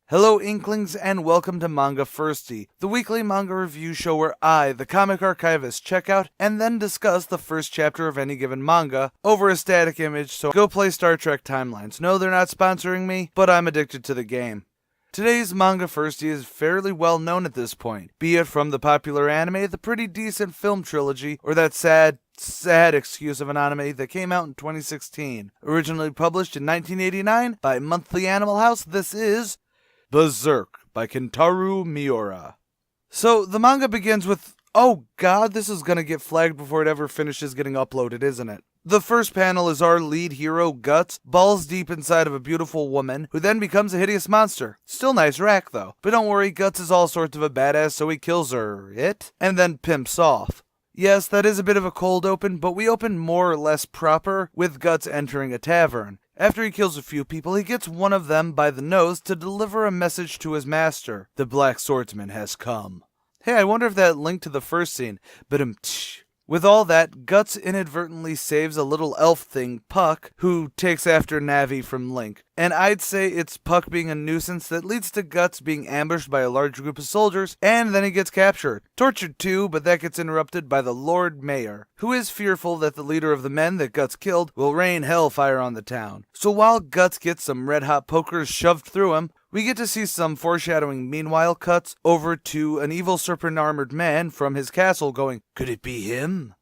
Hello Inklings and welcome to Manga Firsty, the weekly manga review show where I, the comic archivist, check out and then discuss the first chapter of any given manga over a static image, so go play Star Trek Timelines. No, they're not sponsoring me, but I'm addicted to the game. Today's Manga Firsty is fairly well known at this point, be it from the popular anime, the pretty decent film trilogy, or that sad excuse of an anime that came out in 2016. Originally published in 1989 by Monthly Animal House, this is Berserk by Kentaro Miura. So the manga begins with, oh god, this is gonna get flagged before it ever finishes getting uploaded, isn't it? The first panel is our lead hero, Guts, balls deep inside of a beautiful woman, who then becomes a hideous monster. Still nice rack though. But don't worry, Guts is all sorts of a badass, so he kills her, and then pimps off. Yes, that is a bit of a cold open, but we open more or less proper, with Guts entering a tavern. After he kills a few people, he gets one of them by the nose to deliver a message to his master. The Black Swordsman has come. Hey, I wonder if that linked to the first scene. With all that, Guts inadvertently saves a little elf thing, Puck, who takes after Navi from Link. And I'd say it's Puck being a nuisance that leads to Guts being ambushed by a large group of soldiers, and then he gets captured. Tortured too, but that gets interrupted by the Lord Mayor, who is fearful that the leader of the men that Guts killed will rain hellfire on the town. So while Guts gets some red-hot pokers shoved through him, we get to see some foreshadowing meanwhile cuts over to an evil serpent-armored man from his castle going, could it be him?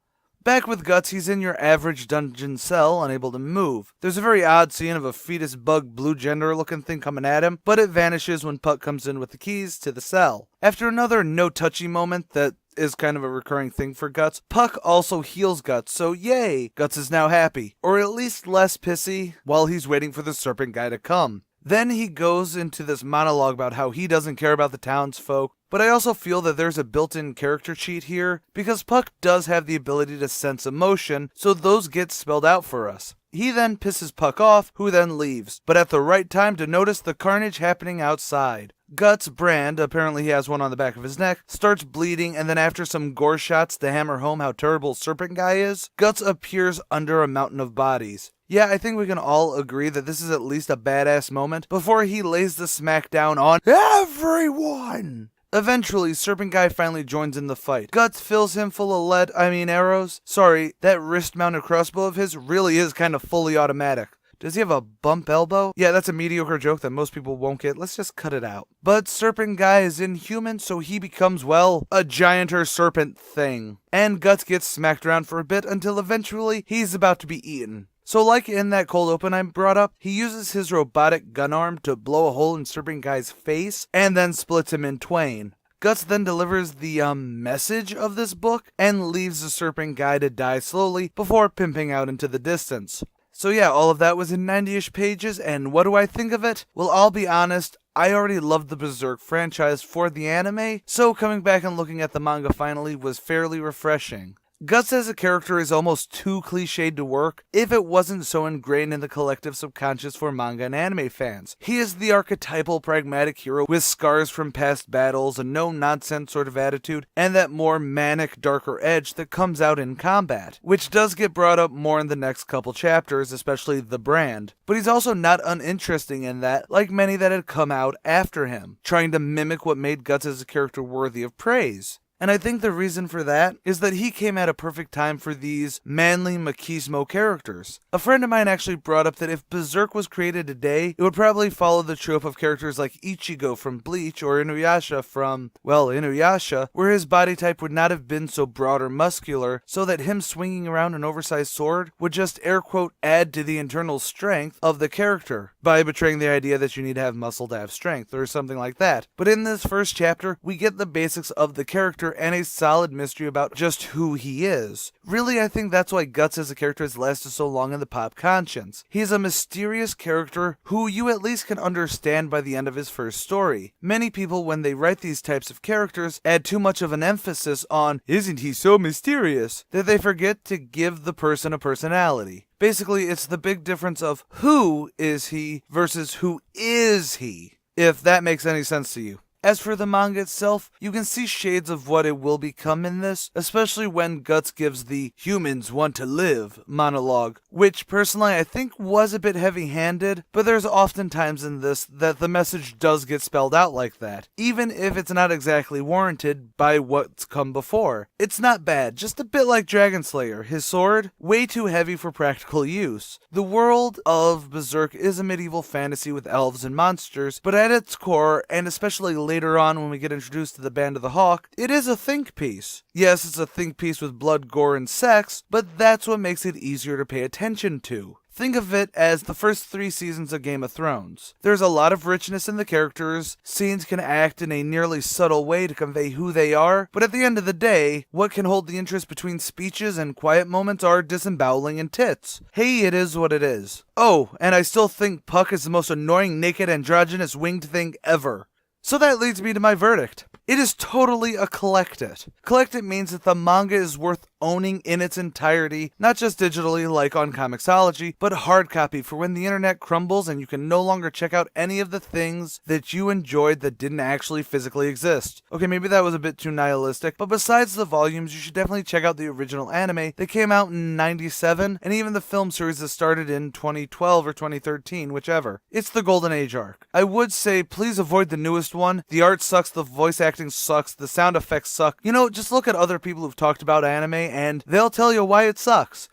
Back with Guts, he's in your average dungeon cell, unable to move. There's a very odd scene of a fetus bug blue gender looking thing coming at him, but it vanishes when Puck comes in with the keys to the cell. After another no-touchy moment that is kind of a recurring thing for Guts, Puck also heals Guts, so yay! Guts is now happy, or at least less pissy, while he's waiting for the serpent guy to come. Then he goes into this monologue about how he doesn't care about the townsfolk, but I also feel that there's a built-in character cheat here, because Puck does have the ability to sense emotion, so those get spelled out for us. He then pisses Puck off, who then leaves, but at the right time to notice the carnage happening outside. Guts' brand, apparently he has one on the back of his neck, starts bleeding, and then after some gore shots to hammer home how terrible Serpent Guy is, Guts appears under a mountain of bodies. Yeah, I think we can all agree that this is at least a badass moment before he lays the smackdown on everyone! Eventually, Serpent Guy finally joins in the fight. Guts fills him full of arrows. Sorry, that wrist-mounted crossbow of his really is kind of fully automatic. Does he have a bump elbow? Yeah, that's a mediocre joke that most people won't get. Let's just cut it out. But Serpent Guy is inhuman, so he becomes, well, a gianter serpent thing. And Guts gets smacked around for a bit until eventually he's about to be eaten. So like in that cold open I brought up, he uses his robotic gun arm to blow a hole in Serpent Guy's face and then splits him in twain. Guts then delivers the message of this book and leaves the Serpent Guy to die slowly before pimping out into the distance. So yeah, all of that was in 90-ish pages, and what do I think of it? Well, I'll be honest, I already loved the Berserk franchise for the anime, so coming back and looking at the manga finally was fairly refreshing. Guts as a character is almost too cliched to work if it wasn't so ingrained in the collective subconscious for manga and anime fans. He is the archetypal pragmatic hero with scars from past battles, a no-nonsense sort of attitude, and that more manic, darker edge that comes out in combat, which does get brought up more in the next couple chapters, especially the brand. But he's also not uninteresting in that, like many that had come out after him, trying to mimic what made Guts as a character worthy of praise. And I think the reason for that is that he came at a perfect time for these manly machismo characters. A friend of mine actually brought up that if Berserk was created today, it would probably follow the trope of characters like Ichigo from Bleach or Inuyasha from, well, Inuyasha, where his body type would not have been so broad or muscular, so that him swinging around an oversized sword would just air quote add to the internal strength of the character by betraying the idea that you need to have muscle to have strength or something like that. But in this first chapter, we get the basics of the character and a solid mystery about just who he is. Really, I think that's why Guts as a character has lasted so long in the pop conscience. He's a mysterious character who you at least can understand by the end of his first story. Many people, when they write these types of characters, add too much of an emphasis on, isn't he so mysterious, that they forget to give the person a personality. Basically, it's the big difference of who is he versus who is he, if that makes any sense to you. As for the manga itself, you can see shades of what it will become in this, especially when Guts gives the "humans want to live" monologue, which personally I think was a bit heavy-handed, but there's often times in this that the message does get spelled out like that, even if it's not exactly warranted by what's come before. It's not bad, just a bit like Dragon Slayer, his sword, way too heavy for practical use. The world of Berserk is a medieval fantasy with elves and monsters, but at its core, and especially later on when we get introduced to the Band of the Hawk, it is a think piece. Yes, it's a think piece with blood, gore, and sex, but that's what makes it easier to pay attention to. Think of it as the first 3 seasons of Game of Thrones. There's a lot of richness in the characters, scenes can act in a nearly subtle way to convey who they are, but at the end of the day, what can hold the interest between speeches and quiet moments are disemboweling and tits. Hey, it is what it is. Oh, and I still think Puck is the most annoying naked androgynous winged thing ever. So that leads me to my verdict. It is totally a collect it. Collect it means that the manga is worth owning in its entirety, not just digitally like on Comixology, but hard copy for when the internet crumbles and you can no longer check out any of the things that you enjoyed that didn't actually physically exist. Okay, maybe that was a bit too nihilistic, but besides the volumes, you should definitely check out the original anime that came out in '97, and even the film series that started in 2012 or 2013, whichever. It's the Golden Age arc. I would say please avoid the newest one. The art sucks, the voice acting sucks, the sound effects suck. You know, just look at other people who've talked about anime and they'll tell you why it sucks.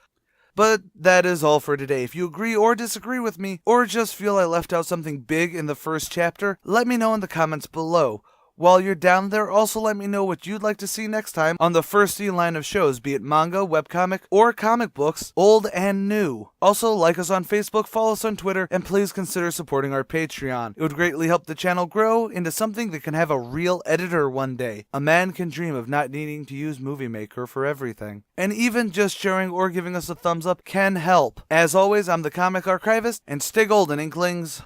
But that is all for today. If you agree or disagree with me, or just feel I left out something big in the first chapter, let me know in the comments below. While you're down there, also let me know what you'd like to see next time on the Firsty line of shows, be it manga, webcomic, or comic books, old and new. Also, like us on Facebook, follow us on Twitter, and please consider supporting our Patreon. It would greatly help the channel grow into something that can have a real editor one day. A man can dream of not needing to use Movie Maker for everything. And even just sharing or giving us a thumbs up can help. As always, I'm the Comic Archivist, and stay golden, Inklings.